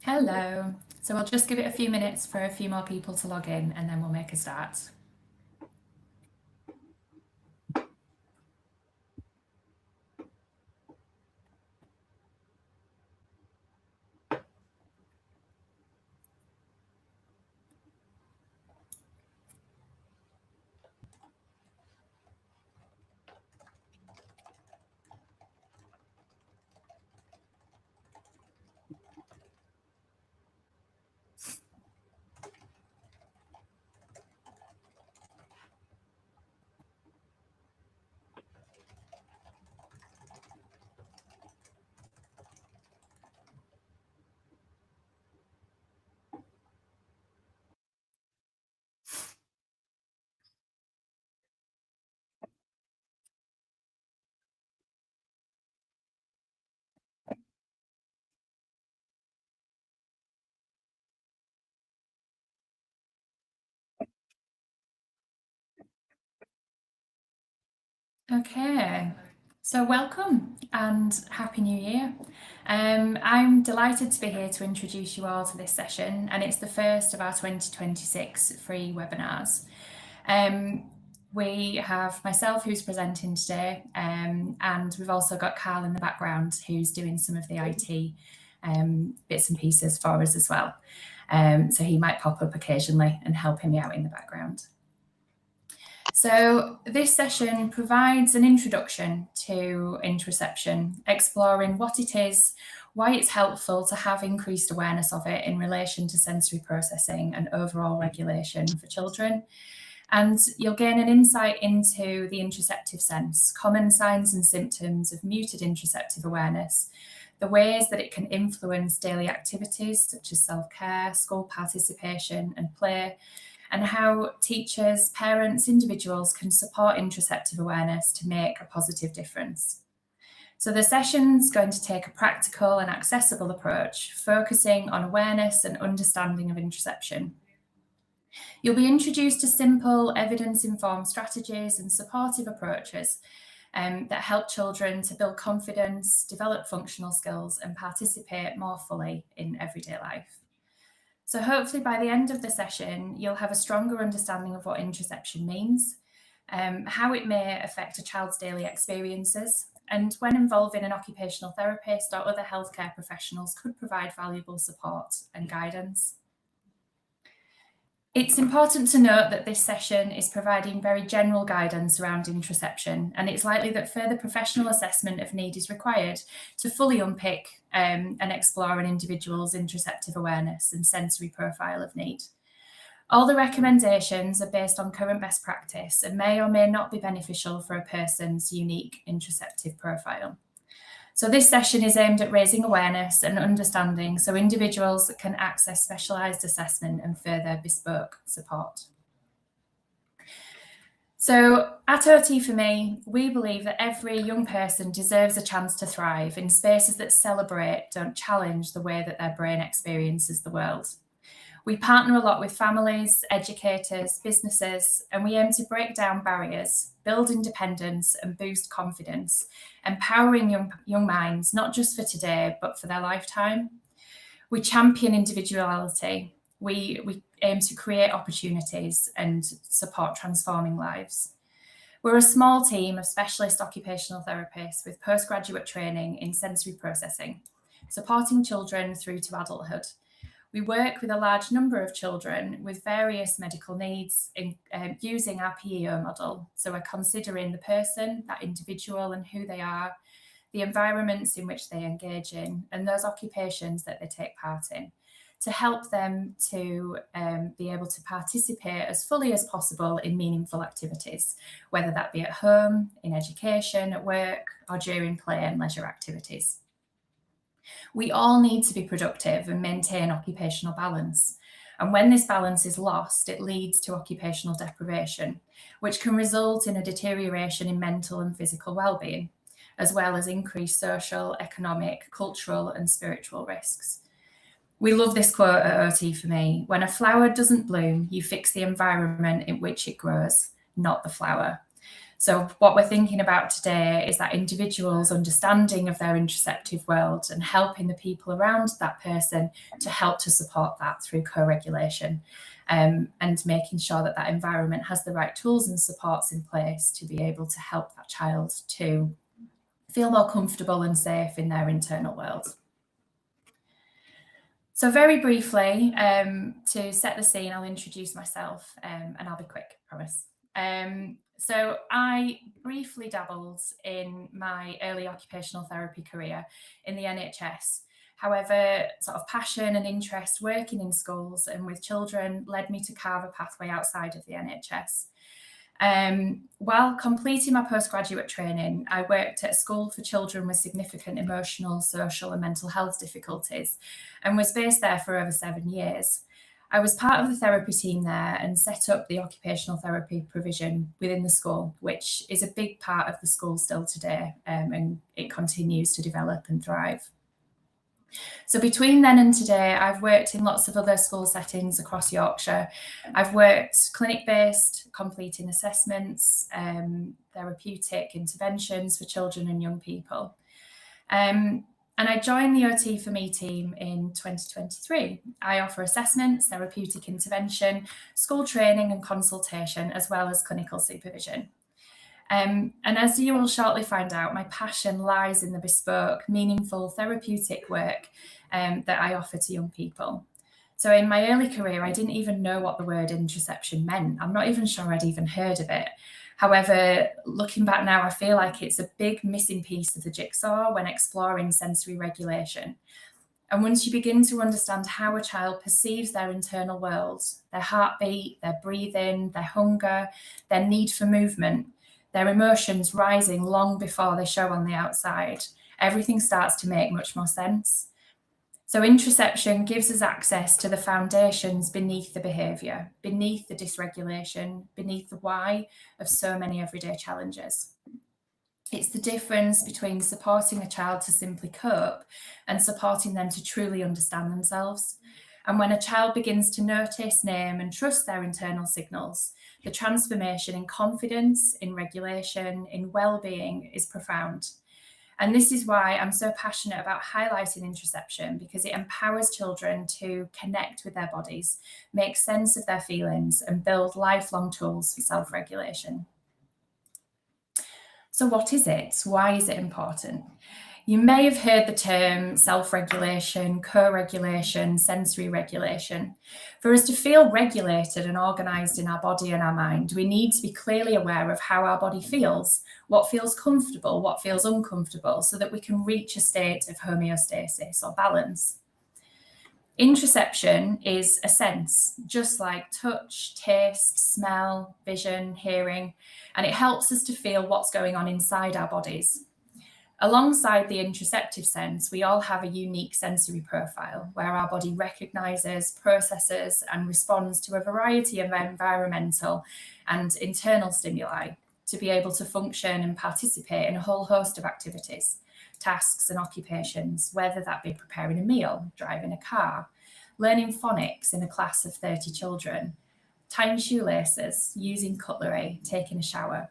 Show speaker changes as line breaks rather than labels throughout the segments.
Hello. So we'll just give it a few minutes for a few more people to log in and then we'll make a start. Okay, so welcome and Happy New Year. I'm delighted to be here to introduce you all to this session, and it's the first of our 2026 free webinars. We have myself who's presenting today, and we've also got Carl in the background who's doing some of the IT bits and pieces for us as well. So he might pop up occasionally and helping me out in the background. So this session provides an introduction to interoception, exploring what it is, why it's helpful to have increased awareness of it in relation to sensory processing and overall regulation for children. And you'll gain an insight into the interoceptive sense, common signs and symptoms of muted interoceptive awareness, the ways that it can influence daily activities such as self-care, school participation and play, and how teachers, parents, individuals can support interoceptive awareness to make a positive difference. So the session's going to take a practical and accessible approach, focusing on awareness and understanding of interoception. You'll be introduced to simple, evidence-informed strategies and supportive approaches that help children to build confidence, develop functional skills, and participate more fully in everyday life. So hopefully by the end of the session, you'll have a stronger understanding of what interoception means, how it may affect a child's daily experiences, and when involving an occupational therapist or other healthcare professionals could provide valuable support and guidance. It's important to note that this session is providing very general guidance around interoception, and it's likely that further professional assessment of need is required to fully unpick and explore an individual's interoceptive awareness and sensory profile of need. All the recommendations are based on current best practice and may or may not be beneficial for a person's unique interoceptive profile. So this session is aimed at raising awareness and understanding so individuals can access specialised assessment and further bespoke support. So at OT4Me, we believe that every young person deserves a chance to thrive in spaces that celebrate, don't challenge the way that their brain experiences the world. We partner a lot with families, educators, businesses, and we aim to break down barriers, build independence and boost confidence, empowering young minds, not just for today, but for their lifetime. We champion individuality. We aim to create opportunities and support transforming lives. We're a small team of specialist occupational therapists with postgraduate training in sensory processing, supporting children through to adulthood. We work with a large number of children with various medical needs using our PEO model. So we're considering the person, that individual and who they are, the environments in which they engage in, and those occupations that they take part in, to help them to be able to participate as fully as possible in meaningful activities, whether that be at home, in education, at work, or during play and leisure activities. We all need to be productive and maintain occupational balance. And when this balance is lost, it leads to occupational deprivation, which can result in a deterioration in mental and physical well-being, as well as increased social, economic, cultural, and spiritual risks. We love this quote at OT4Me: when a flower doesn't bloom, you fix the environment in which it grows, not the flower. So what we're thinking about today is that individual's understanding of their interoceptive world and helping the people around that person to help to support that through co-regulation, and making sure that that environment has the right tools and supports in place to be able to help that child to feel more comfortable and safe in their internal world. So very briefly, to set the scene, I'll introduce myself, and I'll be quick, I promise. So I briefly dabbled in my early occupational therapy career in the NHS. However, sort of passion and interest working in schools and with children led me to carve a pathway outside of the NHS. While completing my postgraduate training, I worked at a school for children with significant emotional, social and mental health difficulties and was based there for over 7 years. I was part of the therapy team there and set up the occupational therapy provision within the school, which is a big part of the school still today, and it continues to develop and thrive. So between then and today, I've worked in lots of other school settings across Yorkshire. I've worked clinic-based, completing assessments, therapeutic interventions for children and young people. And I joined the OT for Me team in 2023. I offer assessments, therapeutic intervention, school training and consultation, as well as clinical supervision. And as you will shortly find out, my passion lies in the bespoke, meaningful, therapeutic work that I offer to young people. So in my early career, I didn't even know what the word interoception meant. I'm not even sure I'd even heard of it. However, looking back now, I feel like it's a big missing piece of the jigsaw when exploring sensory regulation. And once you begin to understand how a child perceives their internal world, their heartbeat, their breathing, their hunger, their need for movement, their emotions rising long before they show on the outside, everything starts to make much more sense. So interoception gives us access to the foundations beneath the behaviour, beneath the dysregulation, beneath the why of so many everyday challenges. It's the difference between supporting a child to simply cope and supporting them to truly understand themselves. And when a child begins to notice, name and trust their internal signals, the transformation in confidence, in regulation, in well-being is profound. And this is why I'm so passionate about highlighting interoception, because it empowers children to connect with their bodies, make sense of their feelings, and build lifelong tools for self-regulation. So what is it? Why is it important? You may have heard the term self-regulation, co-regulation, sensory regulation. For us to feel regulated and organised in our body and our mind, we need to be clearly aware of how our body feels, what feels comfortable, what feels uncomfortable, so that we can reach a state of homeostasis or balance. Interoception is a sense, just like touch, taste, smell, vision, hearing, and it helps us to feel what's going on inside our bodies. Alongside the interoceptive sense, we all have a unique sensory profile where our body recognises, processes and responds to a variety of environmental and internal stimuli to be able to function and participate in a whole host of activities, tasks and occupations, whether that be preparing a meal, driving a car, learning phonics in a class of 30 children, tying shoelaces, using cutlery, taking a shower.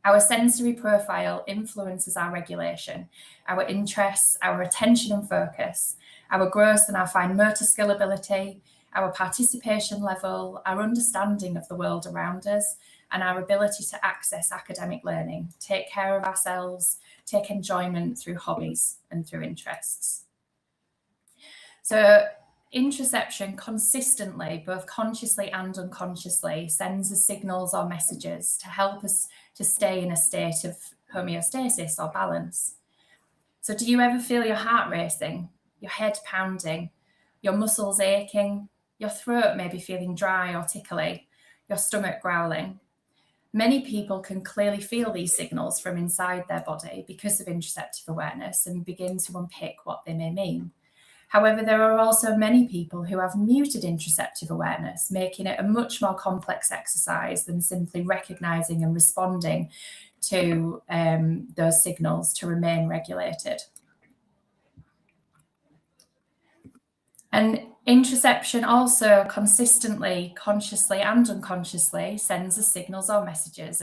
Our sensory profile influences our regulation, our interests, our attention and focus, our gross and our fine motor skill ability, our participation level, our understanding of the world around us, and our ability to access academic learning, take care of ourselves, take enjoyment through hobbies and through interests. So interoception consistently, both consciously and unconsciously, sends us signals or messages to help us to stay in a state of homeostasis or balance. So do you ever feel your heart racing, your head pounding, your muscles aching, your throat maybe feeling dry or tickly, your stomach growling? Many people can clearly feel these signals from inside their body because of interoceptive awareness and begin to unpick what they may mean. However, there are also many people who have muted interoceptive awareness, making it a much more complex exercise than simply recognising and responding to those signals to remain regulated. And Interoception also consistently, consciously and unconsciously sends us signals or messages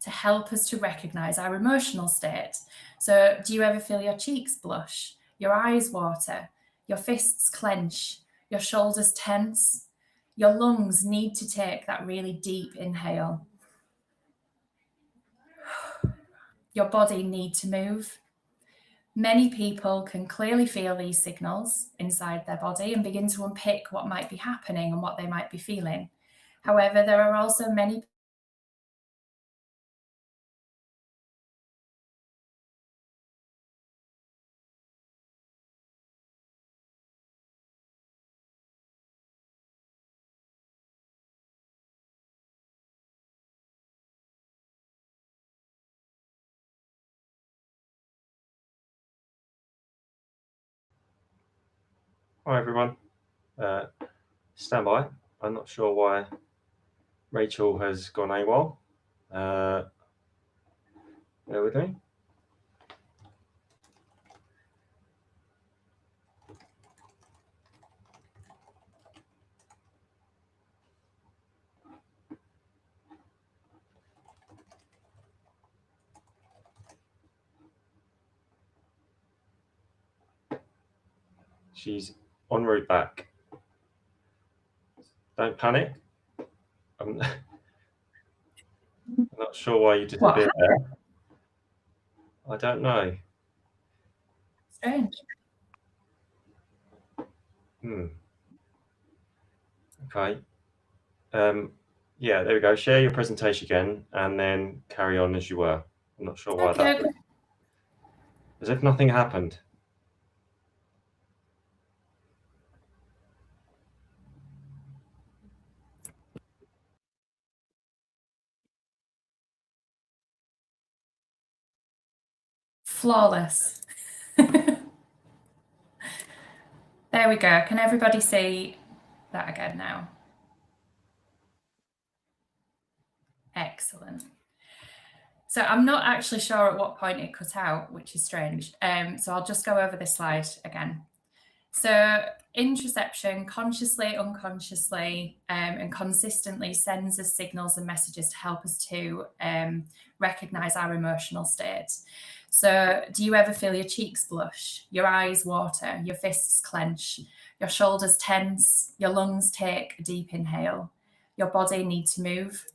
to help us to recognise our emotional state. So do you ever feel your cheeks blush, your eyes water, your fists clench, your shoulders tense? Your lungs need to take that really deep inhale. Your body needs to move. Many people can clearly feel these signals inside their body and begin to unpick what might be happening and what they might be feeling. However, there are also many
Hi everyone, stand by. I'm not sure why Rachel has gone AWOL. Bear with me. She's en route back. Don't panic. I'm not sure why you disappeared there. I don't know.
strange.
Okay. Yeah, there we go. Share your presentation again and then carry on as you were. I'm not sure why that was. As if nothing happened.
Flawless. There we go. Can everybody see that again now? Excellent. So I'm not actually sure at what point it cut out, which is strange. So I'll just go over this slide again. So interoception consciously, unconsciously, and consistently sends us signals and messages to help us to recognise our emotional state. So do you ever feel your cheeks blush, your eyes water, your fists clench, your shoulders tense, your lungs take a deep inhale, your body needs to move?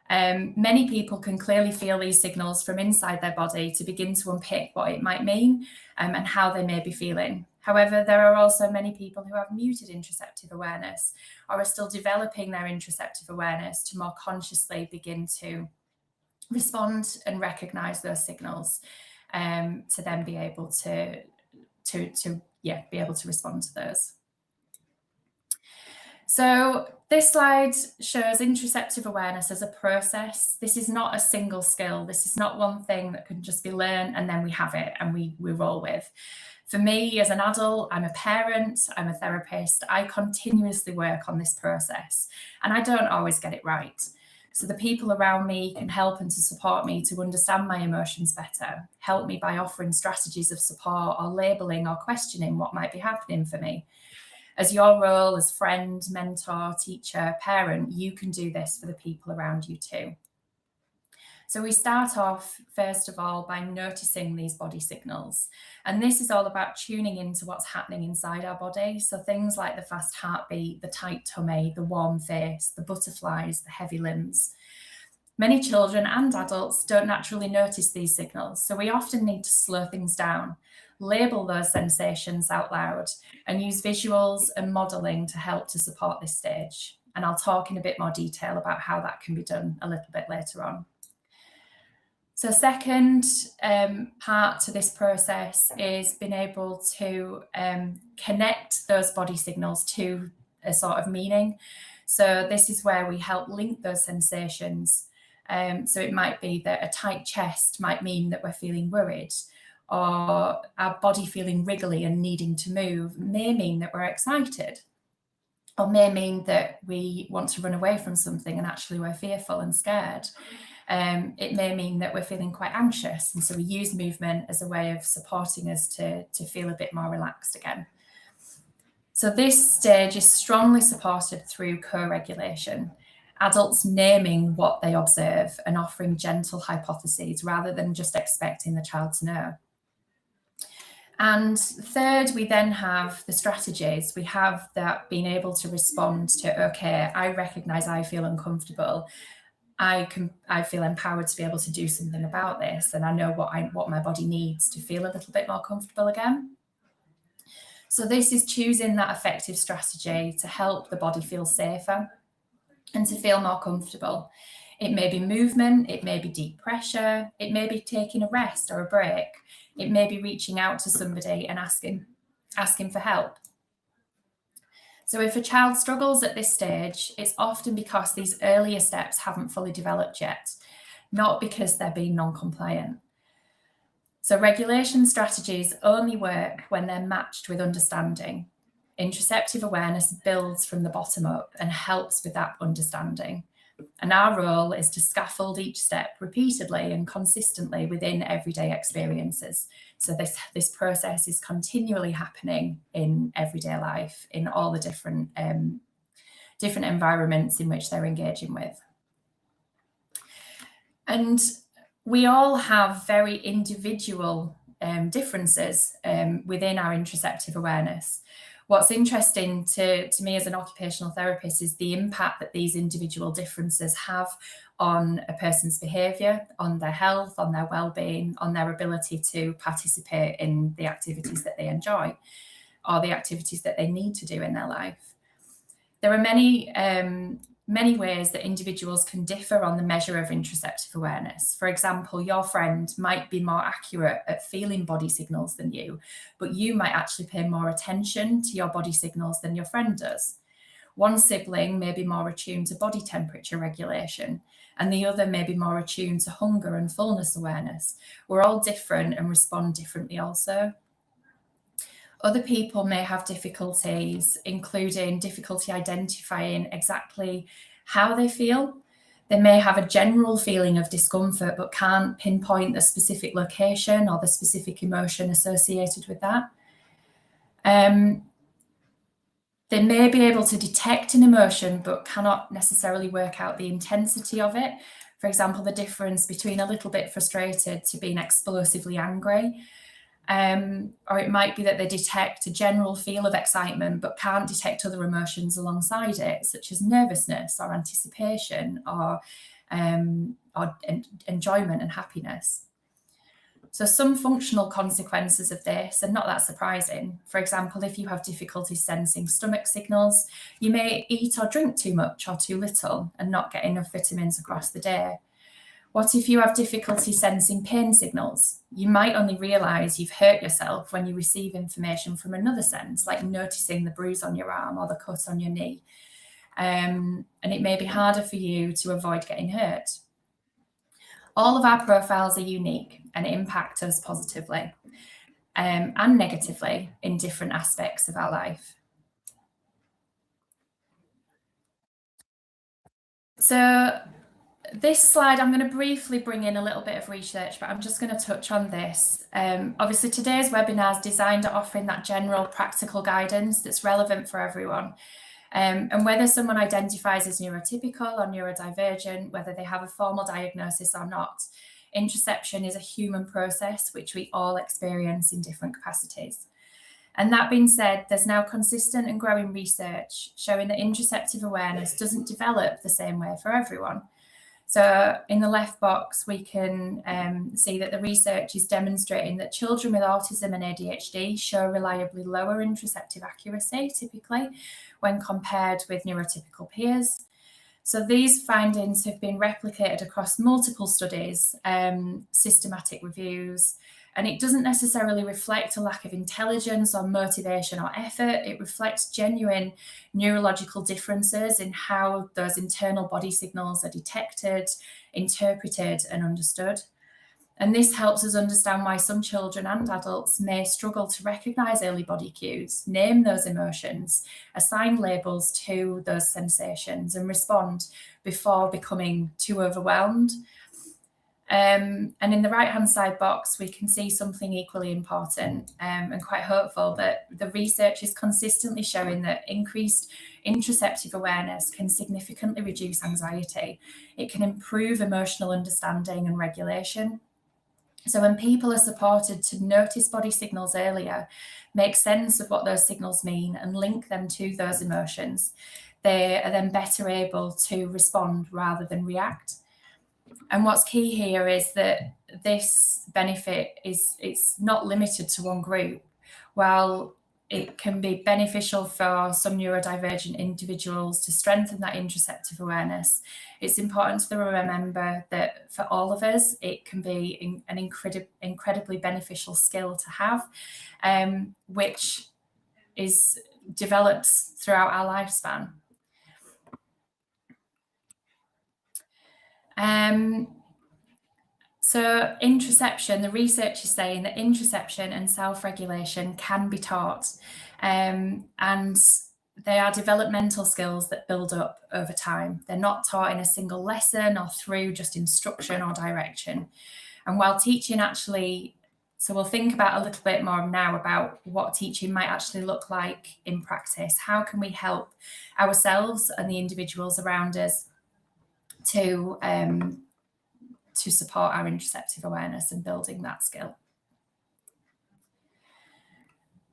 Many people can clearly feel these signals from inside their body to begin to unpick what it might mean and how they may be feeling. However, there are also many people who have muted interoceptive awareness or are still developing their interoceptive awareness to more consciously begin to respond and recognise those signals to then be able to be able to respond to those. So this slide shows interoceptive awareness as a process. This is not a single skill. This is not one thing that can just be learned and then we have it and we roll with. For me as an adult, I'm a parent, I'm a therapist, I continuously work on this process and I don't always get it right. So the people around me can help and to support me to understand my emotions better, help me by offering strategies of support or labelling or questioning what might be happening for me. As your role as friend, mentor, teacher, parent, you can do this for the people around you too. So we start off, first of all, by noticing these body signals. And this is all about tuning into what's happening inside our body. So things like the fast heartbeat, the tight tummy, the warm face, the butterflies, the heavy limbs. Many children and adults don't naturally notice these signals. So we often need to slow things down, label those sensations out loud, and use visuals and modelling to help to support this stage. And I'll talk in a bit more detail about how that can be done a little bit later on. So second part to this process is being able to connect those body signals to a sort of meaning. So this is where we help link those sensations. So it might be that a tight chest might mean that we're feeling worried, or our body feeling wriggly and needing to move may mean that we're excited, or may mean that we want to run away from something and actually we're fearful and scared. It may mean that we're feeling quite anxious, and so we use movement as a way of supporting us to feel a bit more relaxed again. So this stage is strongly supported through co-regulation, adults naming what they observe and offering gentle hypotheses rather than just expecting the child to know. And third, we then have the strategies. We have that being able to respond to, okay, I recognize I feel uncomfortable. I feel empowered to be able to do something about this, and I know what my body needs to feel a little bit more comfortable again. So this is choosing that effective strategy to help the body feel safer and to feel more comfortable. It may be movement, it may be deep pressure, it may be taking a rest or a break, it may be reaching out to somebody and asking for help. So if a child struggles at this stage, it's often because these earlier steps haven't fully developed yet, not because they're being non-compliant. So regulation strategies only work when they're matched with understanding. Interoceptive awareness builds from the bottom up and helps with that understanding. And our role is to scaffold each step repeatedly and consistently within everyday experiences. So this process is continually happening in everyday life, in all the different environments in which they're engaging with. And we all have very individual differences within our interoceptive awareness. What's interesting to me as an occupational therapist is the impact that these individual differences have on a person's behaviour, on their health, on their well-being, on their ability to participate in the activities that they enjoy or the activities that they need to do in their life. There are many ways that individuals can differ on the measure of interoceptive awareness. For example, your friend might be more accurate at feeling body signals than you, but you might actually pay more attention to your body signals than your friend does. One sibling may be more attuned to body temperature regulation, and the other may be more attuned to hunger and fullness awareness. We're all different and respond differently also. Other people may have difficulties, including difficulty identifying exactly how they feel. They may have a general feeling of discomfort, but can't pinpoint the specific location or the specific emotion associated with that. They may be able to detect an emotion, but cannot necessarily work out the intensity of it. For example, the difference between a little bit frustrated to being explosively angry. Or it might be that they detect a general feel of excitement but can't detect other emotions alongside it, such as nervousness or anticipation or enjoyment and happiness. So some functional consequences of this are not that surprising. For example, if you have difficulty sensing stomach signals, you may eat or drink too much or too little and not get enough vitamins across the day. What if you have difficulty sensing pain signals? You might only realise you've hurt yourself when you receive information from another sense, like noticing the bruise on your arm or the cut on your knee. And it may be harder for you to avoid getting hurt. All of our profiles are unique and impact us positively and negatively in different aspects of our life. So this slide, I'm going to briefly bring in a little bit of research, but I'm just going to touch on this. Obviously, today's webinar is designed at offering that general practical guidance that's relevant for everyone. And whether someone identifies as neurotypical or neurodivergent, whether they have a formal diagnosis or not, interoception is a human process which we all experience in different capacities. And that being said, there's now consistent and growing research showing that interoceptive awareness doesn't develop the same way for everyone. So in the left box, we can see that the research is demonstrating that children with autism and ADHD show reliably lower interoceptive accuracy, typically, when compared with neurotypical peers. So these findings have been replicated across multiple studies, systematic reviews, and it doesn't necessarily reflect a lack of intelligence or motivation or effort. It reflects genuine neurological differences in how those internal body signals are detected, interpreted, and understood. And this helps us understand why some children and adults may struggle to recognize early body cues, name those emotions, assign labels to those sensations, and respond before becoming too overwhelmed. And in the right-hand side box, we can see something equally important and quite hopeful, that the research is consistently showing that increased interoceptive awareness can significantly reduce anxiety. It can improve emotional understanding and regulation. So when people are supported to notice body signals earlier, make sense of what those signals mean and link them to those emotions, they are then better able to respond rather than react. And what's key here is that this benefit it's not limited to one group. While it can be beneficial for some neurodivergent individuals to strengthen that interoceptive awareness, it's important to remember that for all of us, it can be an incredibly beneficial skill to have, which is developed throughout our lifespan. So interoception, the research is saying that interoception and self-regulation can be taught, and they are developmental skills that build up over time. They're not taught in a single lesson or through just instruction or direction. And while teaching actually, so we'll think about a little bit more now about what teaching might actually look like in practice. How can we help ourselves and the individuals around us to support our interoceptive awareness and building that skill?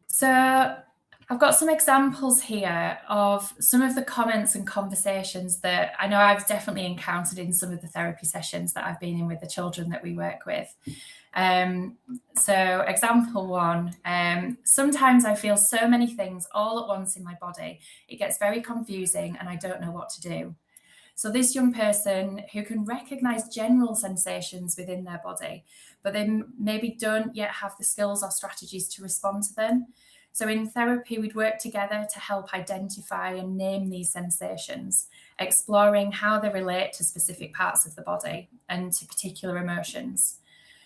So I've got some examples here of some of the comments and conversations that I know I've definitely encountered in some of the therapy sessions that I've been in with the children that we work with. So example one, sometimes I feel so many things all at once in my body. It gets very confusing and I don't know what to do. So this young person who can recognize general sensations within their body, but they maybe don't yet have the skills or strategies to respond to them. So in therapy, we'd work together to help identify and name these sensations, exploring how they relate to specific parts of the body and to particular emotions.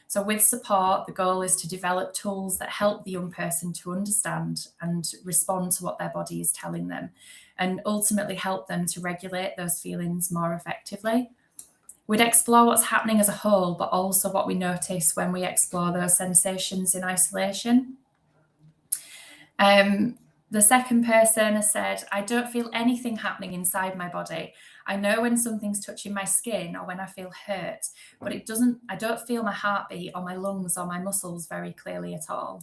So with support, the goal is to develop tools that help the young person to understand and respond to what their body is telling them, and ultimately help them to regulate those feelings more effectively. We'd explore what's happening as a whole, but also what we notice when we explore those sensations in isolation. The second person has said, I don't feel anything happening inside my body. I know when something's touching my skin or when I feel hurt, but I don't feel my heartbeat or my lungs or my muscles very clearly at all.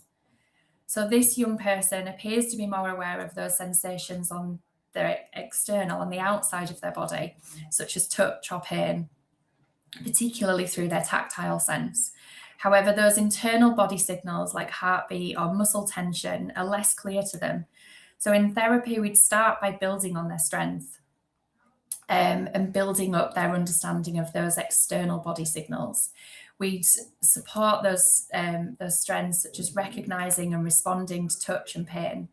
So this young person appears to be more aware of those sensations on their external, on the outside of their body, such as touch or pain, particularly through their tactile sense. However, those internal body signals like heartbeat or muscle tension are less clear to them. So in therapy, we'd start by building on their strength and building up their understanding of those external body signals. We'd support those strengths, such as recognizing and responding to touch and pain.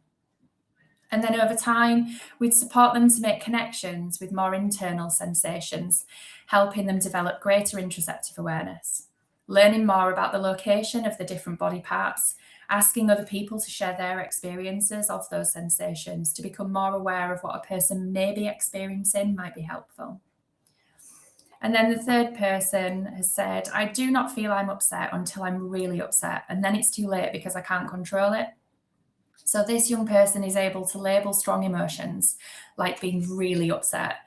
And then over time, we'd support them to make connections with more internal sensations, helping them develop greater interoceptive awareness, learning more about the location of the different body parts, asking other people to share their experiences of those sensations to become more aware of what a person may be experiencing might be helpful. And then the third person has said, I do not feel I'm upset until I'm really upset, and then it's too late because I can't control it. So this young person is able to label strong emotions, like being really upset,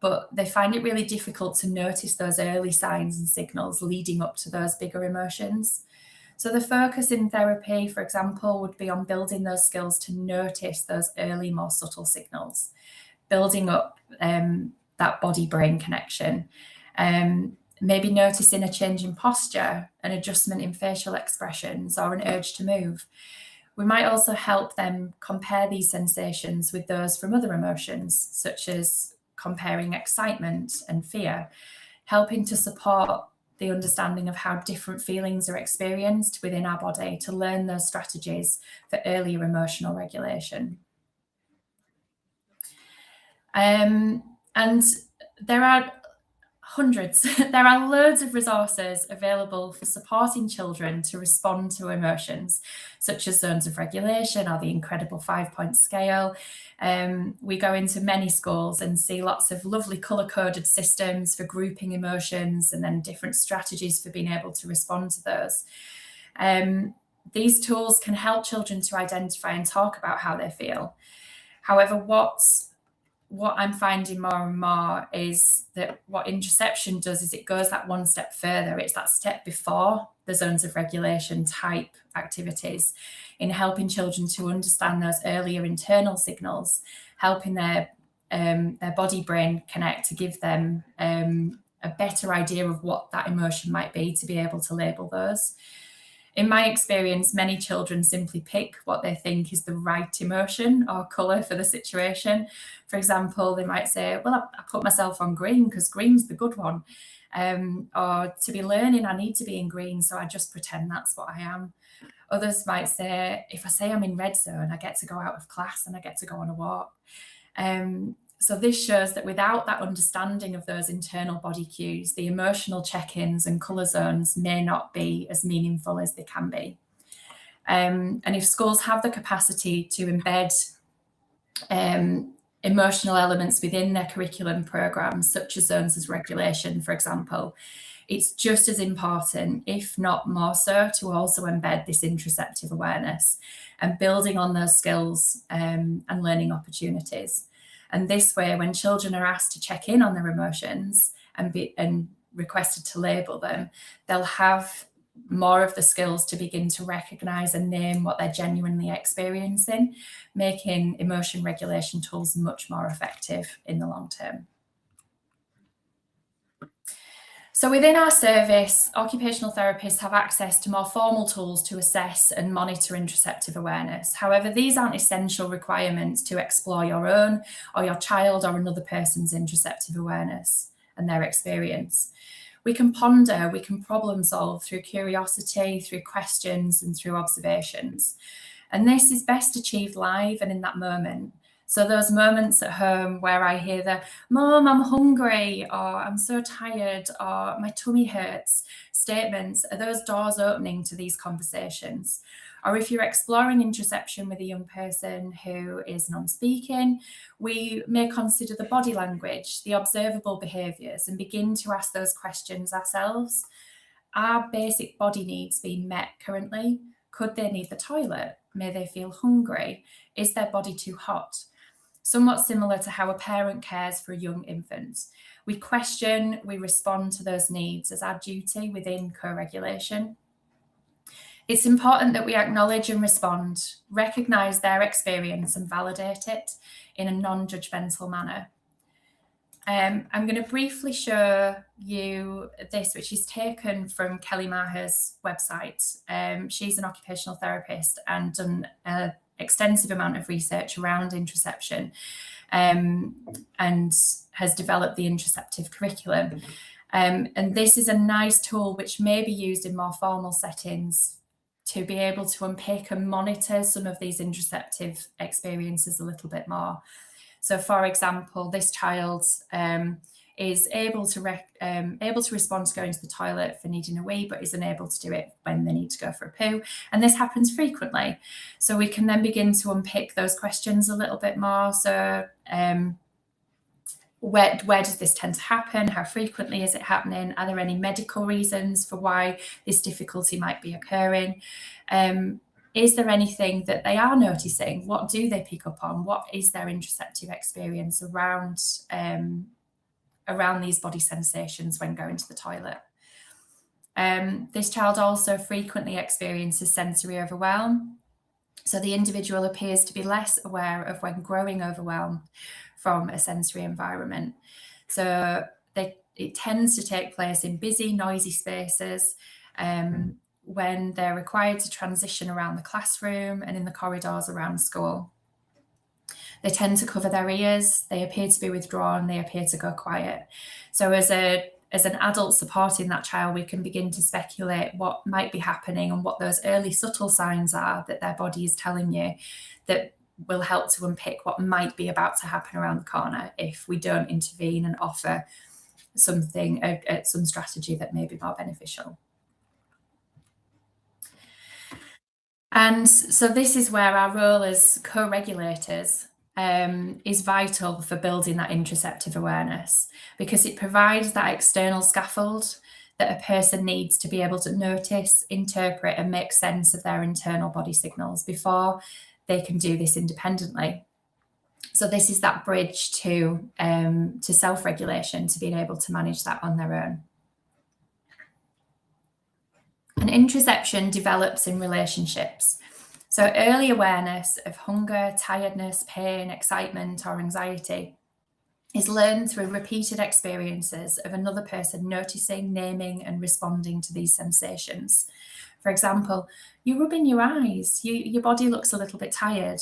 but they find it really difficult to notice those early signs and signals leading up to those bigger emotions. So the focus in therapy, for example, would be on building those skills to notice those early, more subtle signals, building up that body-brain connection, maybe noticing a change in posture, an adjustment in facial expressions, or an urge to move. We might also help them compare these sensations with those from other emotions, such as comparing excitement and fear, helping to support the understanding of how different feelings are experienced within our body to learn those strategies for earlier emotional regulation. And there are hundreds. There are loads of resources available for supporting children to respond to emotions, such as zones of regulation or the incredible 5-point scale. We go into many schools and see lots of lovely colour-coded systems for grouping emotions and then different strategies for being able to respond to those. These tools can help children to identify and talk about how they feel. However, what I'm finding more and more is that what interoception does is it goes that one step further. It's that step before the zones of regulation type activities in helping children to understand those earlier internal signals, helping their body brain connect to give them a better idea of what that emotion might be, to be able to label those. In my experience, many children simply pick what they think is the right emotion or colour for the situation. For example, they might say, well, I put myself on green because green's the good one. Or to be learning, I need to be in green, so I just pretend that's what I am. Others might say, if I say I'm in red zone, I get to go out of class and I get to go on a walk. So this shows that without that understanding of those internal body cues, the emotional check-ins and colour zones may not be as meaningful as they can be. And if schools have the capacity to embed emotional elements within their curriculum programmes, such as zones of regulation, for example, it's just as important, if not more so, to also embed this interoceptive awareness and building on those skills and learning opportunities. And this way, when children are asked to check in on their emotions and requested to label them, they'll have more of the skills to begin to recognise and name what they're genuinely experiencing, making emotion regulation tools much more effective in the long term. So within our service, occupational therapists have access to more formal tools to assess and monitor interoceptive awareness. However, these aren't essential requirements to explore your own or your child or another person's interoceptive awareness and their experience. We can ponder, we can problem solve through curiosity, through questions and through observations. And this is best achieved live and in that moment. So those moments at home where I hear the, "Mom, I'm hungry," or "I'm so tired," or "My tummy hurts" statements are those doors opening to these conversations. Or if you're exploring interoception with a young person who is non-speaking, we may consider the body language, the observable behaviours, and begin to ask those questions ourselves. Are basic body needs being met currently? Could they need the toilet? May they feel hungry? Is their body too hot? Somewhat similar to how a parent cares for a young infant. We question, we respond to those needs as our duty within co-regulation. It's important that we acknowledge and respond, recognise their experience and validate it in a non-judgmental manner. I'm going to briefly show you this, which is taken from Kelly Maher's website. She's an occupational therapist and done an extensive amount of research around interoception and has developed the interoceptive curriculum. And this is a nice tool which may be used in more formal settings to be able to unpick and monitor some of these interoceptive experiences a little bit more. So, for example, this child is able to respond to going to the toilet for needing a wee, but is unable to do it when they need to go for a poo. And this happens frequently. So we can then begin to unpick those questions a little bit more. So where does this tend to happen? How frequently is it happening? Are there any medical reasons for why this difficulty might be occurring? Is there anything that they are noticing? What do they pick up on? What is their interoceptive experience around these body sensations when going to the toilet? This child also frequently experiences sensory overwhelm. So the individual appears to be less aware of when growing overwhelmed from a sensory environment. So it tends to take place in busy, noisy spaces, when they're required to transition around the classroom and in the corridors around school. They tend to cover their ears, they appear to be withdrawn, they appear to go quiet. So as an adult supporting that child, we can begin to speculate what might be happening and what those early subtle signs are that their body is telling you that will help to unpick what might be about to happen around the corner if we don't intervene and offer something, some strategy that may be more beneficial. And so this is where our role as co-regulators is vital for building that interoceptive awareness, because it provides that external scaffold that a person needs to be able to notice, interpret, and make sense of their internal body signals before they can do this independently. So this is that bridge to self-regulation, to being able to manage that on their own. And interoception develops in relationships. So early awareness of hunger, tiredness, pain, excitement, or anxiety is learned through repeated experiences of another person noticing, naming, and responding to these sensations. For example, you're rubbing your eyes, your body looks a little bit tired.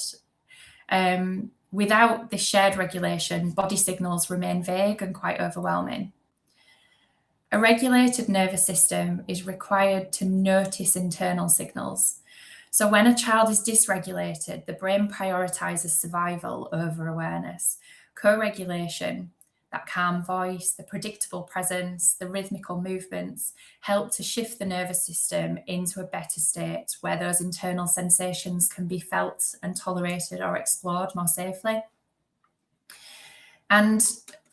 Without this shared regulation, body signals remain vague and quite overwhelming. A regulated nervous system is required to notice internal signals. So when a child is dysregulated, the brain prioritizes survival over awareness. Co-regulation, that calm voice, the predictable presence, the rhythmical movements help to shift the nervous system into a better state where those internal sensations can be felt and tolerated or explored more safely. And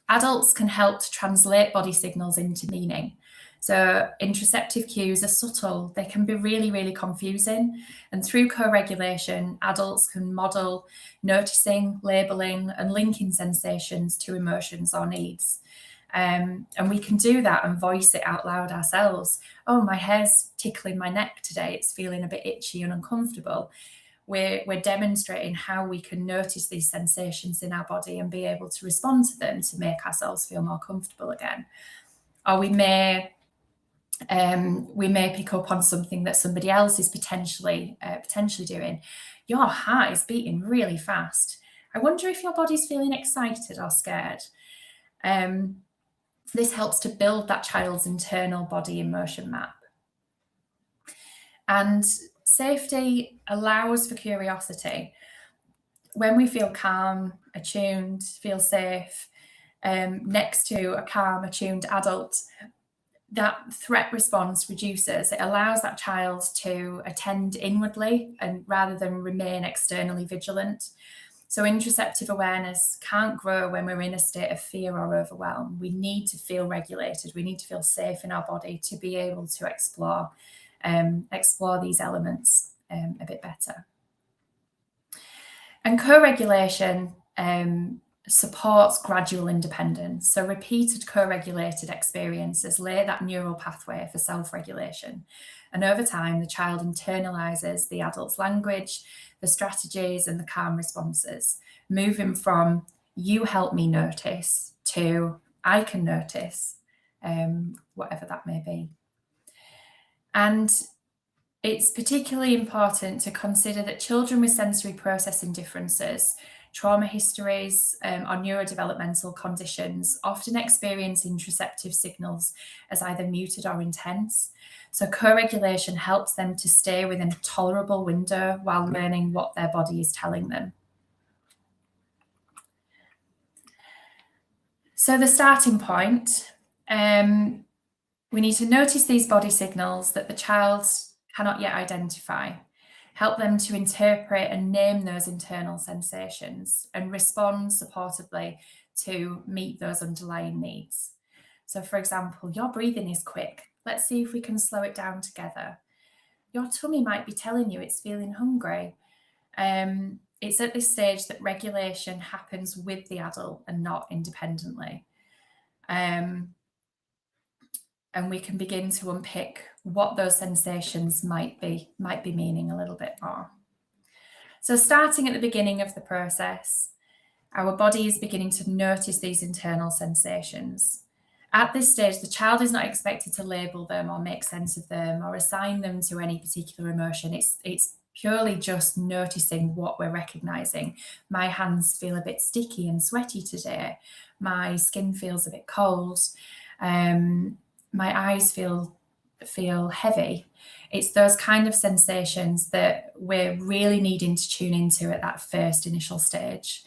adults can help to translate body signals into meaning. So interoceptive cues are subtle. They can be really, really confusing. And through co-regulation, adults can model noticing, labeling, and linking sensations to emotions or needs. And we can do that and voice it out loud ourselves. Oh, my hair's tickling my neck today. It's feeling a bit itchy and uncomfortable. We're demonstrating how we can notice these sensations in our body and be able to respond to them to make ourselves feel more comfortable again. Or we may pick up on something that somebody else is potentially doing. Your heart is beating really fast. I wonder if your body's feeling excited or scared. This helps to build that child's internal body emotion map. And safety allows for curiosity. When we feel calm, attuned, feel safe, next to a calm, attuned adult, that threat response reduces. It allows that child to attend inwardly and rather than remain externally vigilant. So interoceptive awareness can't grow when we're in a state of fear or overwhelm. We need to feel regulated. We need to feel safe in our body to be able to explore these elements a bit better. And co-regulation supports gradual independence. So repeated co-regulated experiences lay that neural pathway for self-regulation. And over time, the child internalizes the adult's language, the strategies, and the calm responses, moving from you help me notice to I can notice, whatever that may be. And it's particularly important to consider that children with sensory processing differences, trauma histories, or neurodevelopmental conditions often experience interoceptive signals as either muted or intense. So co-regulation helps them to stay within a tolerable window while learning what their body is telling them. So the starting point, we need to notice these body signals that the child cannot yet identify, help them to interpret and name those internal sensations and respond supportively to meet those underlying needs. So for example, your breathing is quick. Let's see if we can slow it down together. Your tummy might be telling you it's feeling hungry. It's at this stage that regulation happens with the adult and not independently. And we can begin to unpick what those sensations might be meaning a little bit more. So starting at the beginning of the process, our body is beginning to notice these internal sensations. At this stage, the child is not expected to label them or make sense of them or assign them to any particular emotion. It's purely just noticing what we're recognizing. My hands feel a bit sticky and sweaty today. My skin feels a bit cold. My eyes feel heavy. It's those kind of sensations that we're really needing to tune into at that first initial stage.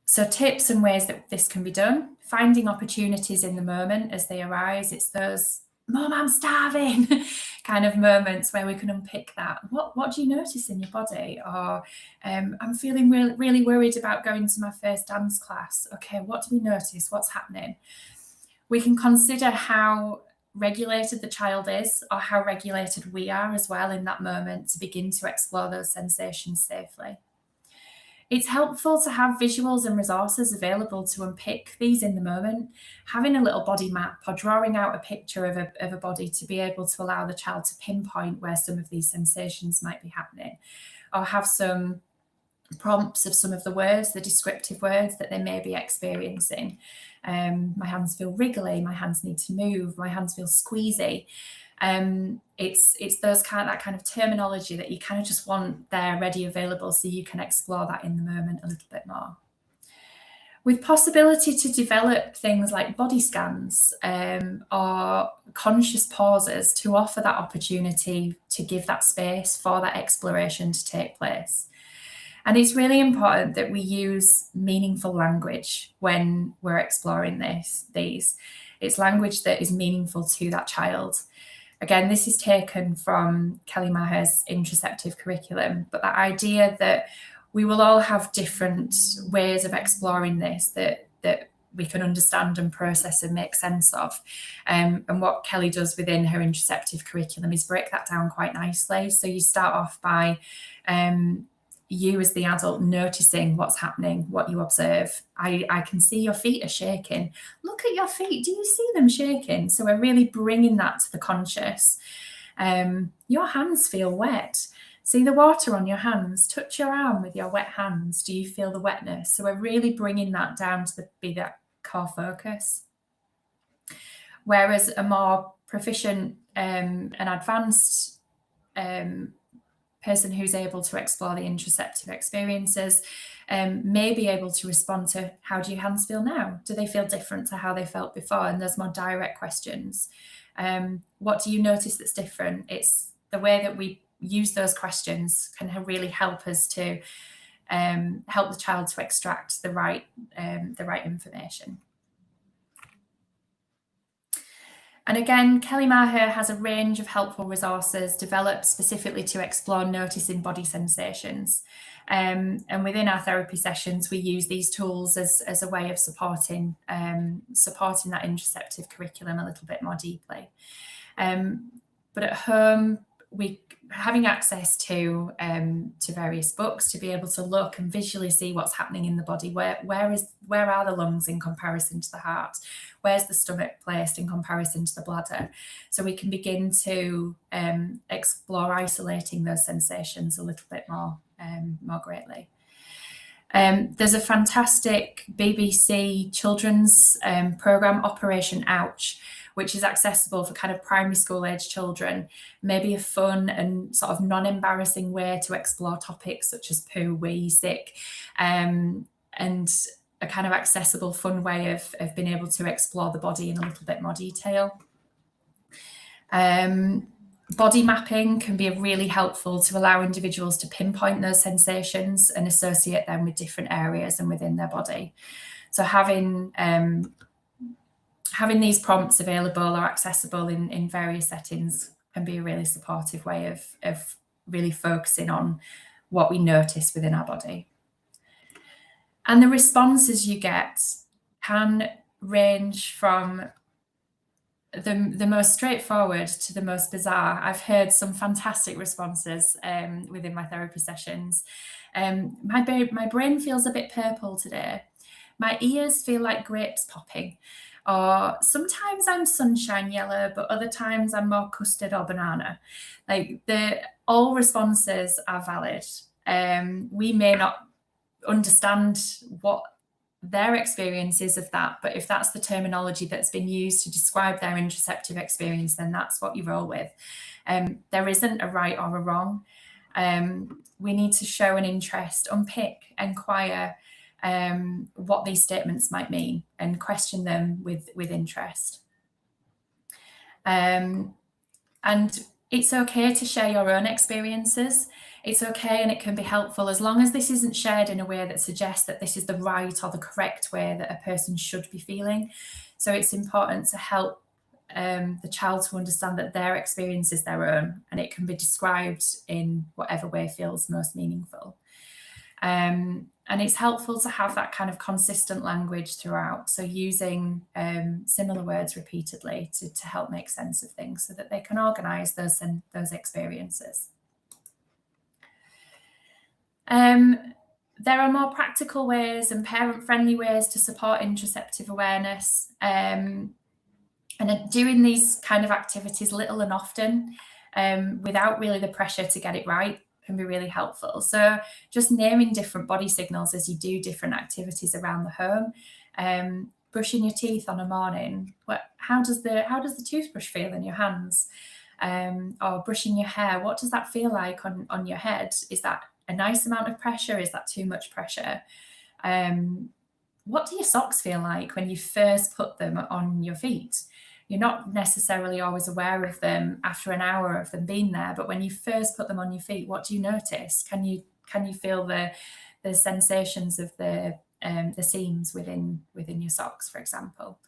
So tips and ways that this can be done: finding opportunities in the moment as they arise. It's those "Mum, I'm starving" kind of moments where we can unpick that. What do you notice in your body? Or I'm feeling really worried about going to my first dance class. Okay, what do we notice? What's happening? We can consider how regulated the child is, or how regulated we are as well in that moment, to begin to explore those sensations safely. It's helpful to have visuals and resources available to unpick these in the moment. Having a little body map or drawing out a picture of a body to be able to allow the child to pinpoint where some of these sensations might be happening, or have some prompts of some of the words, the descriptive words that they may be experiencing. My hands feel wriggly, my hands need to move, my hands feel squeezy. It's that kind of terminology that you kind of just want there ready, available, so you can explore that in the moment a little bit more. With possibility to develop things like body scans or conscious pauses to offer that opportunity to give that space for that exploration to take place. And it's really important that we use meaningful language when we're exploring these. It's language that is meaningful to that child. Again, this is taken from Kelly Maher's interoceptive curriculum, but that idea that we will all have different ways of exploring this that we can understand and process and make sense of. And what Kelly does within her interoceptive curriculum is break that down quite nicely. So you start off by you as the adult noticing what's happening, what you observe. I can see your feet are shaking. Look at your feet. Do you see them shaking? So we're really bringing that to the conscious. Your hands feel wet. See the water on your hands. Touch your arm with your wet hands. Do you feel the wetness? So we're really bringing that down to be that core focus. Whereas a more proficient and advanced person who's able to explore the interoceptive experiences may be able to respond to, how do your hands feel now? Do they feel different to how they felt before? And there's more direct questions. What do you notice that's different? It's the way that we use those questions can really help us to help the child to extract the right information. And again, Kelly Maher has a range of helpful resources developed specifically to explore noticing body sensations. And within our therapy sessions, we use these tools as a way of supporting that interoceptive curriculum a little bit more deeply. But at home, having access to various books to be able to look and visually see what's happening in the body. Where are the lungs in comparison to the heart? Where's the stomach placed in comparison to the bladder? So we can begin to explore isolating those sensations a little bit more greatly. There's a fantastic BBC children's programme, Operation Ouch, which is accessible for kind of primary school age children, maybe a fun and sort of non-embarrassing way to explore topics such as poo, wee, sick, and a kind of accessible, fun way of being able to explore the body in a little bit more detail. Body mapping can be really helpful to allow individuals to pinpoint those sensations and associate them with different areas and within their body. So having these prompts available or accessible in various settings can be a really supportive way of really focusing on what we notice within our body. And the responses you get can range from the most straightforward to the most bizarre. I've heard some fantastic responses within my therapy sessions. My brain feels a bit purple today. My ears feel like grapes popping. Or sometimes I'm sunshine yellow, but other times I'm more custard or banana. Like all responses are valid. We may not understand what their experience is of that, but if that's the terminology that's been used to describe their interoceptive experience, then that's what you roll with. There isn't a right or a wrong. We need to show an interest, unpick, inquire what these statements might mean, and question them with interest. And it's okay to share your own experiences. It's okay and it can be helpful as long as this isn't shared in a way that suggests that this is the right or the correct way that a person should be feeling. So it's important to help the child to understand that their experience is their own and it can be described in whatever way feels most meaningful. And it's helpful to have that kind of consistent language throughout. So using similar words repeatedly to help make sense of things so that they can organise those experiences. There are more practical ways and parent-friendly ways to support interoceptive awareness. And doing these kind of activities little and often without really the pressure to get it right can be really helpful. So just naming different body signals as you do different activities around the home. Brushing your teeth on a morning. How does the toothbrush feel in your hands? Or brushing your hair, what does that feel like on your head? Is that a nice amount of pressure? Is that too much pressure? What do your socks feel like when you first put them on your feet? You're not necessarily always aware of them after an hour of them being there, but when you first put them on your feet, what do you notice? Can you feel the sensations of the seams within your socks, for example?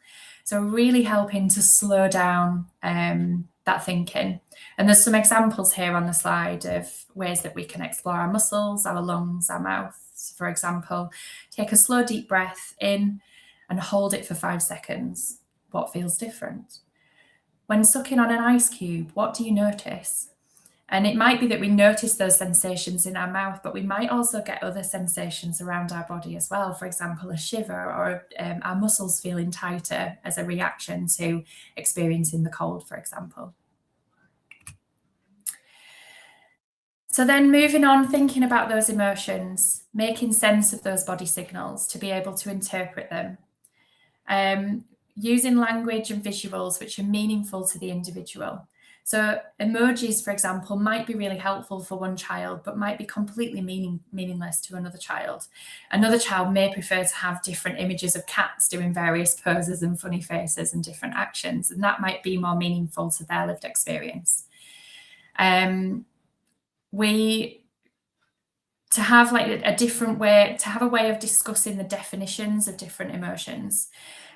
So really helping to slow down that thinking. And there's some examples here on the slide of ways that we can explore our muscles, our lungs, our mouths. For example, take a slow, deep breath in and hold it for 5 seconds. What feels different? When sucking on an ice cube, what do you notice? And it might be that we notice those sensations in our mouth, but we might also get other sensations around our body as well. For example, a shiver or our muscles feeling tighter as a reaction to experiencing the cold, for example. So then moving on, thinking about those emotions, making sense of those body signals to be able to interpret them. Using language and visuals which are meaningful to the individual. So emojis, for example, might be really helpful for one child, but might be completely meaningless to another child. Another child may prefer to have different images of cats doing various poses and funny faces and different actions, and that might be more meaningful to their lived experience. To have like a different way, to have a way of discussing the definitions of different emotions,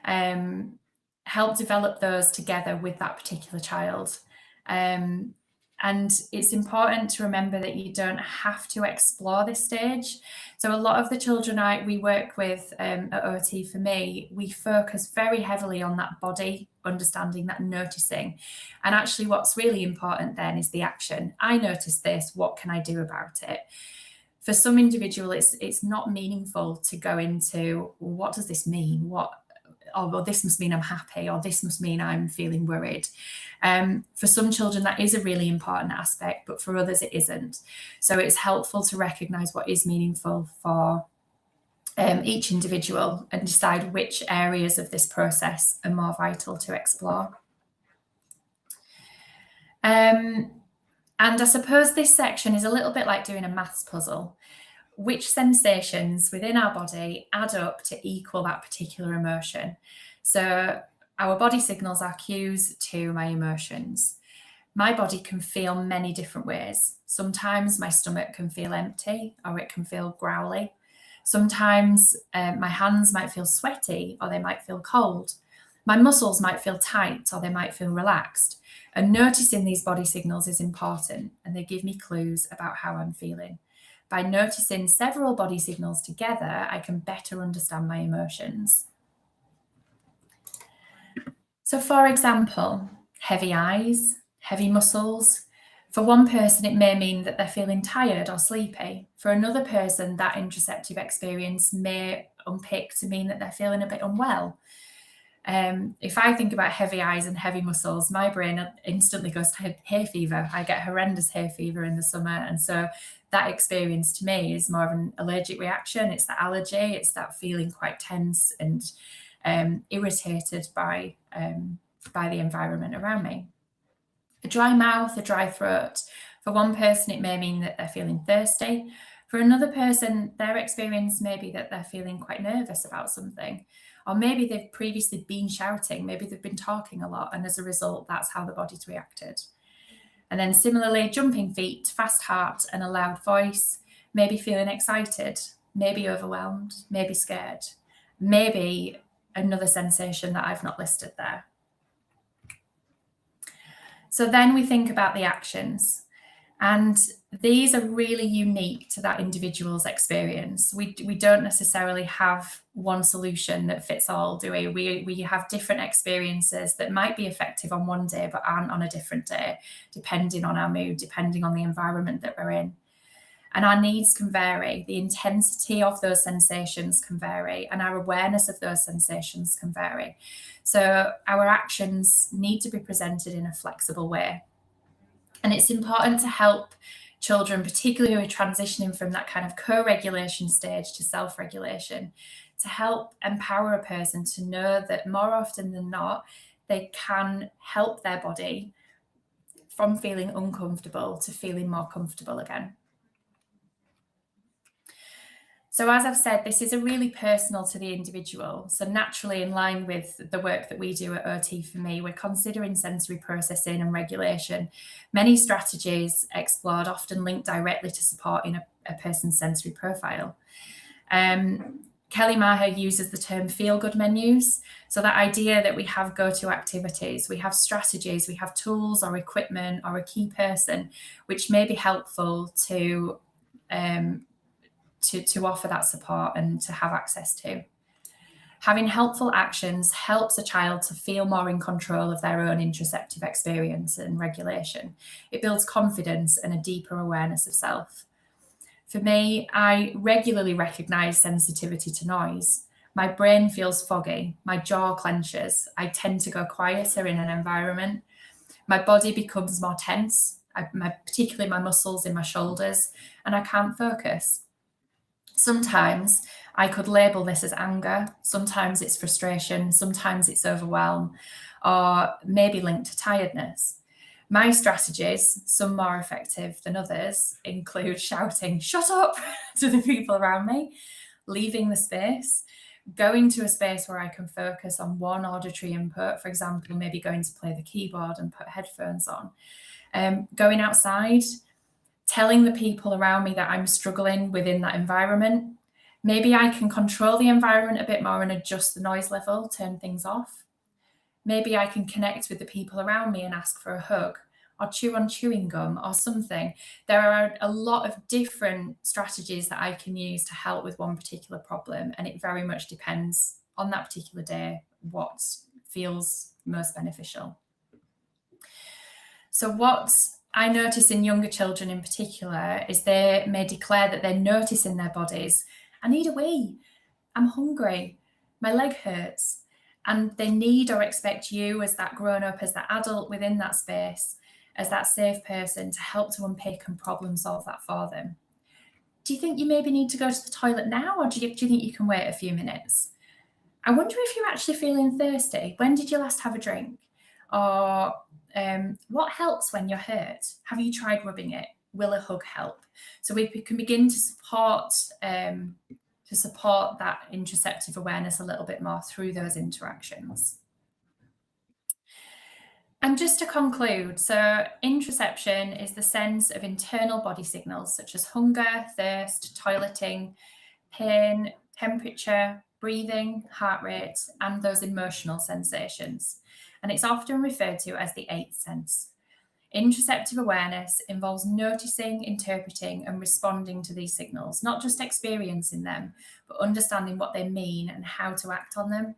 help develop those together with that particular child. And it's important to remember that you don't have to explore this stage. So a lot of the children we work with at OT for me, we focus very heavily on that body, understanding that, noticing. And actually what's really important then is the action. I noticed this, what can I do about it? For some individual, it's not meaningful to go into, well, what does this mean? Well, this must mean I'm happy, or this must mean I'm feeling worried. For some children, that is a really important aspect, but for others, it isn't. So it's helpful to recognise what is meaningful for each individual and decide which areas of this process are more vital to explore. And I suppose this section is a little bit like doing a maths puzzle. Which sensations within our body add up to equal that particular emotion? So our body signals are cues to my emotions. My body can feel many different ways. Sometimes my stomach can feel empty, or it can feel growly. Sometimes my hands might feel sweaty, or they might feel cold. My muscles might feel tight, or they might feel relaxed. And noticing these body signals is important, and they give me clues about how I'm feeling. By noticing several body signals together, I can better understand my emotions. So for example, heavy eyes, heavy muscles. For one person, it may mean that they're feeling tired or sleepy. For another person, that interoceptive experience may unpick to mean that they're feeling a bit unwell. If I think about heavy eyes and heavy muscles, my brain instantly goes to hay fever. I get horrendous hay fever in the summer. And so that experience to me is more of an allergic reaction. It's the allergy. It's that feeling quite tense and irritated by the environment around me. A dry mouth, a dry throat. For one person, it may mean that they're feeling thirsty. For another person, their experience may be that they're feeling quite nervous about something. Or maybe they've previously been shouting, maybe they've been talking a lot, and as a result, that's how the body's reacted. And then similarly, jumping feet, fast heart and a loud voice, maybe feeling excited, maybe overwhelmed, maybe scared, maybe another sensation that I've not listed there. So then we think about the actions, and these are really unique to that individual's experience. We don't necessarily have one solution that fits all, do we? We have different experiences that might be effective on one day but aren't on a different day, depending on our mood, depending on the environment that we're in. And our needs can vary. The intensity of those sensations can vary, and our awareness of those sensations can vary. So our actions need to be presented in a flexible way. And it's important to help children, particularly who are transitioning from that kind of co-regulation stage to self-regulation, to help empower a person to know that more often than not, they can help their body from feeling uncomfortable to feeling more comfortable again. So as I've said, this is a really personal to the individual. So naturally, in line with the work that we do at OT for Me, we're considering sensory processing and regulation. Many strategies explored often link directly to supporting a person's sensory profile. Kelly Maher uses the term feel-good menus. So that idea that we have go-to activities, we have strategies, we have tools or equipment or a key person, which may be helpful to offer that support and to have access to. Having helpful actions helps a child to feel more in control of their own interoceptive experience and regulation. It builds confidence and a deeper awareness of self. For me, I regularly recognize sensitivity to noise. My brain feels foggy, my jaw clenches, I tend to go quieter in an environment. My body becomes more tense, particularly my muscles in my shoulders, and I can't focus. Sometimes I could label this as anger, sometimes it's frustration, sometimes it's overwhelm, or maybe linked to tiredness. My strategies, some more effective than others, include shouting, "Shut up!" to the people around me, leaving the space, going to a space where I can focus on one auditory input, for example, maybe going to play the keyboard and put headphones on, going outside, telling the people around me that I'm struggling within that environment. Maybe I can control the environment a bit more and adjust the noise level, turn things off. Maybe I can connect with the people around me and ask for a hug or chew on chewing gum or something. There are a lot of different strategies that I can use to help with one particular problem, and it very much depends on that particular day what feels most beneficial. So what I notice in younger children in particular is they may declare that they're noticing their bodies. I need a wee, I'm hungry, my leg hurts. And they need or expect you as that grown-up, as that adult within that space, as that safe person to help to unpick and problem solve that for them. Do you think you maybe need to go to the toilet now, or do you think you can wait a few minutes? I wonder if you're actually feeling thirsty. When did you last have a drink? Or what helps when you're hurt? Have you tried rubbing it? Will a hug help? So we can begin to support that interoceptive awareness a little bit more through those interactions. And just to conclude, so interoception is the sense of internal body signals such as hunger, thirst, toileting, pain, temperature, breathing, heart rate, and those emotional sensations. And it's often referred to as the eighth sense. Interoceptive awareness involves noticing, interpreting, and responding to these signals, not just experiencing them, but understanding what they mean and how to act on them.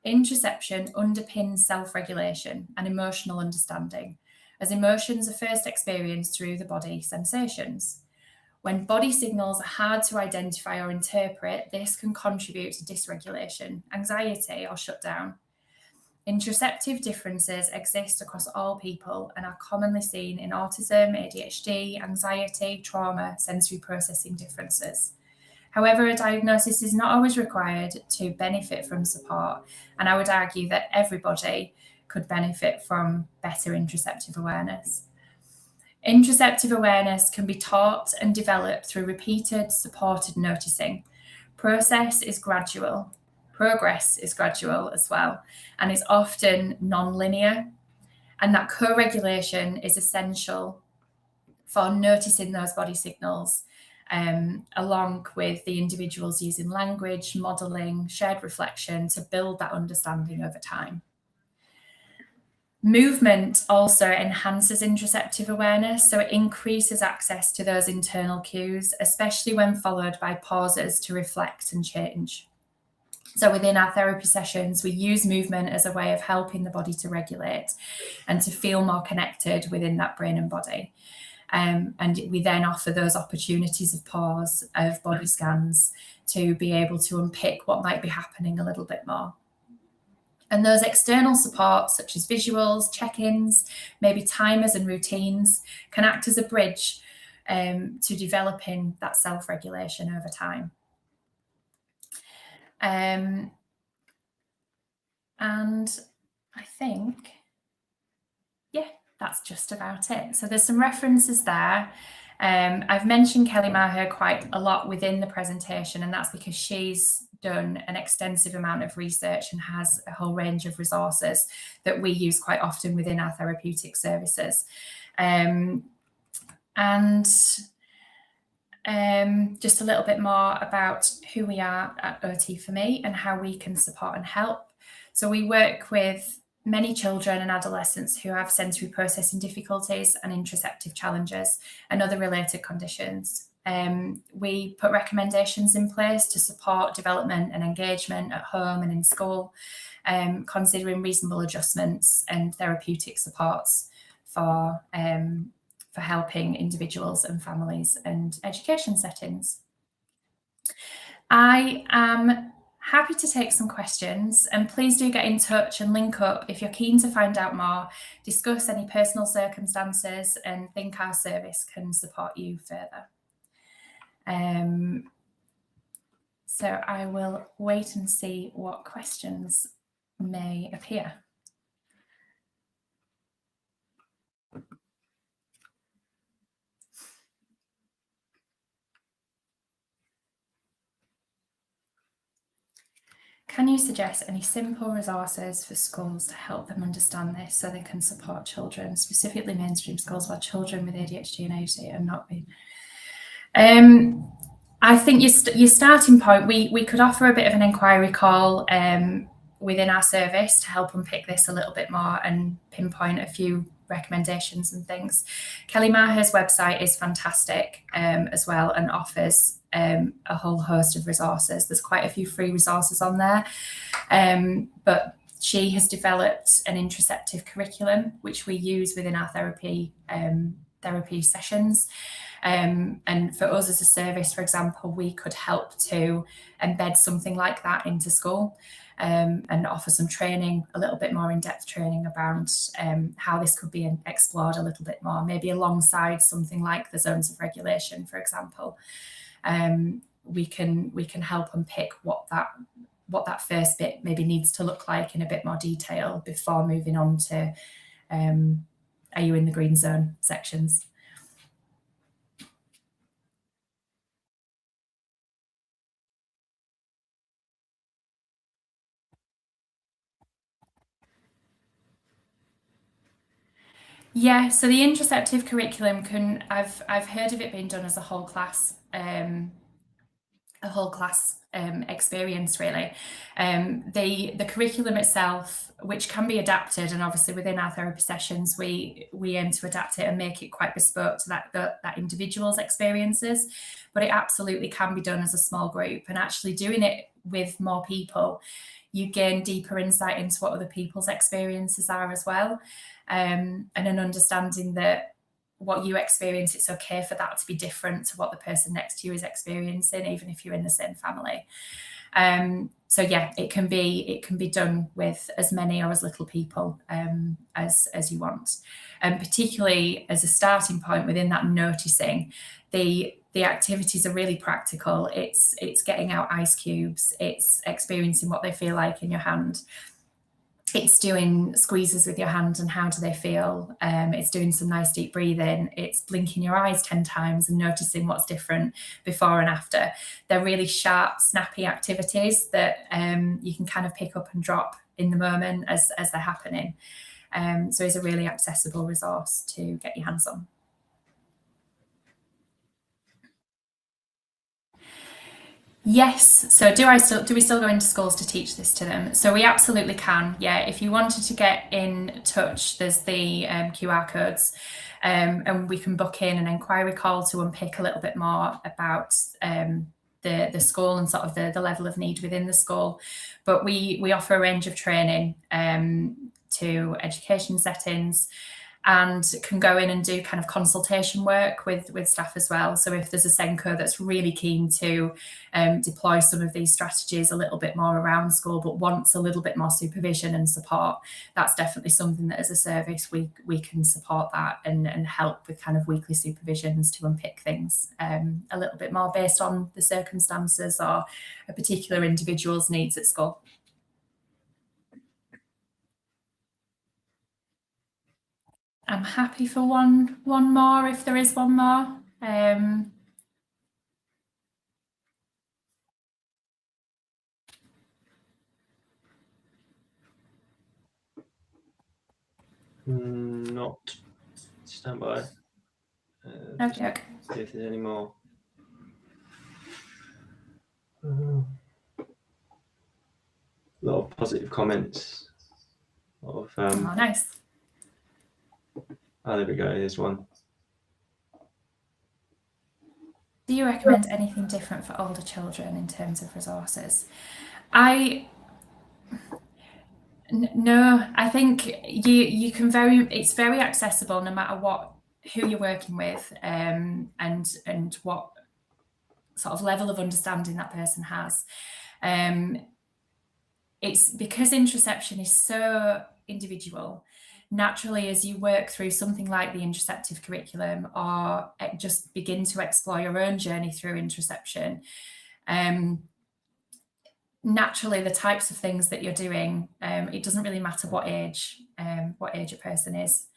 Interoception underpins self-regulation and emotional understanding, as emotions are first experienced through the body sensations. When body signals are hard to identify or interpret, this can contribute to dysregulation, anxiety, or shutdown. Interoceptive differences exist across all people and are commonly seen in autism, ADHD, anxiety, trauma, sensory processing differences. However, a diagnosis is not always required to benefit from support, and I would argue that everybody could benefit from better interoceptive awareness. Interoceptive awareness can be taught and developed through repeated, supported noticing. Progress is gradual as well, and is often non-linear. And that co-regulation is essential for noticing those body signals, along with the individuals using language, modelling, shared reflection to build that understanding over time. Movement also enhances interoceptive awareness, so it increases access to those internal cues, especially when followed by pauses to reflect and change. So within our therapy sessions, we use movement as a way of helping the body to regulate and to feel more connected within that brain and body. And we then offer those opportunities of pause, of body scans, to be able to unpick what might be happening a little bit more. And those external supports, such as visuals, check-ins, maybe timers and routines, can act as a bridge to developing that self-regulation over time. And I think, yeah, that's just about it. So there's some references there. I've mentioned Kelly Maher quite a lot within the presentation, and that's because she's done an extensive amount of research and has a whole range of resources that we use quite often within our therapeutic services. Just a little bit more about who we are at OT4Me and how we can support and help. So we work with many children and adolescents who have sensory processing difficulties and interoceptive challenges and other related conditions. We put recommendations in place to support development and engagement at home and in school, considering reasonable adjustments and therapeutic supports for helping individuals and families and education settings. I am happy to take some questions, and please do get in touch and link up if you're keen to find out more, discuss any personal circumstances, and think our service can support you further. So I will wait and see what questions may appear. Can you suggest any simple resources for schools to help them understand this so they can support children, specifically mainstream schools where children with ADHD and ADHD are not being? I think your starting point, we could offer a bit of an inquiry call within our service to help unpick this a little bit more and pinpoint a few recommendations and things. Kelly Maher's website is fantastic as well, and offers a whole host of resources. There's quite a few free resources on there, but she has developed an interoceptive curriculum which we use within our therapy sessions. And for us as a service, for example, we could help to embed something like that into school, and offer some training, a little bit more in-depth training around how this could be explored a little bit more, maybe alongside something like the zones of regulation, for example. We can help unpick what that first bit maybe needs to look like in a bit more detail before moving on to are you in the green zone sections. Yeah, so the interoceptive curriculum I've heard of it being done as a whole class experience, really. The curriculum itself, which can be adapted, and obviously within our therapy sessions, we aim to adapt it and make it quite bespoke to that individual's experiences, but it absolutely can be done as a small group, and actually doing it with more people, you gain deeper insight into what other people's experiences are as well, and an understanding that what you experience, it's okay for that to be different to what the person next to you is experiencing, even if you're in the same family. So yeah, it can be done with as many or as little people as you want, and particularly as a starting point within that noticing, the activities are really practical. It's getting out ice cubes, it's experiencing what they feel like in your hand. It's doing squeezes with your hand and how do they feel. It's doing some nice deep breathing. It's blinking your eyes 10 times and noticing what's different before and after. They're really sharp, snappy activities that you can kind of pick up and drop in the moment as they're happening. So it's a really accessible resource to get your hands on. Yes. So do we still go into schools to teach this to them? So we absolutely can. Yeah. If you wanted to get in touch, there's the QR codes, and we can book in an inquiry call to unpick a little bit more about the school and sort of the level of need within the school. But we offer a range of training to education settings, and can go in and do kind of consultation work with staff as well. So if there's a Senko that's really keen to deploy some of these strategies a little bit more around school, but wants a little bit more supervision and support, that's definitely something that as a service we can support that and help with kind of weekly supervisions to unpick things a little bit more based on the circumstances or a particular individual's needs at school. I'm happy for one more if there is one more.
Not stand by.
Okay.
See if there's any more. A lot of positive comments. Oh,
nice.
Oh, there we go. Here's one.
Do you recommend anything different for older children in terms of resources? No, I think you can it's very accessible no matter who you're working with, and what sort of level of understanding that person has. It's because interoception is so individual. Naturally, as you work through something like the interoceptive curriculum or just begin to explore your own journey through interoception, naturally the types of things that you're doing, it doesn't really matter what age a person is.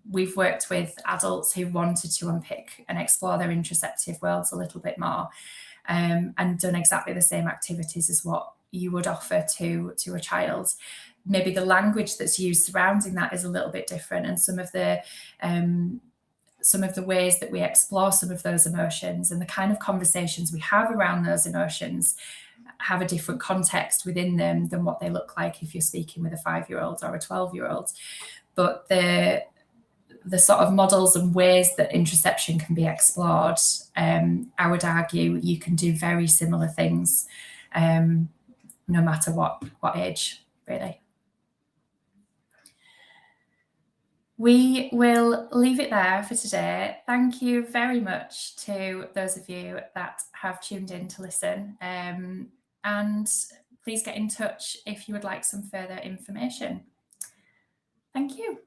We've worked with adults who wanted to unpick and explore their interoceptive worlds a little bit more, and done exactly the same activities as what you would offer to a child. Maybe the language that's used surrounding that is a little bit different, and some of the ways that we explore some of those emotions and the kind of conversations we have around those emotions have a different context within them than what they look like if you're speaking with a 5-year-old or a 12-year-old. But the sort of models and ways that interoception can be explored, I would argue you can do very similar things, no matter what age, really. We will leave it there for today. Thank you very much to those of you that have tuned in to listen. And please get in touch if you would like some further information. Thank you.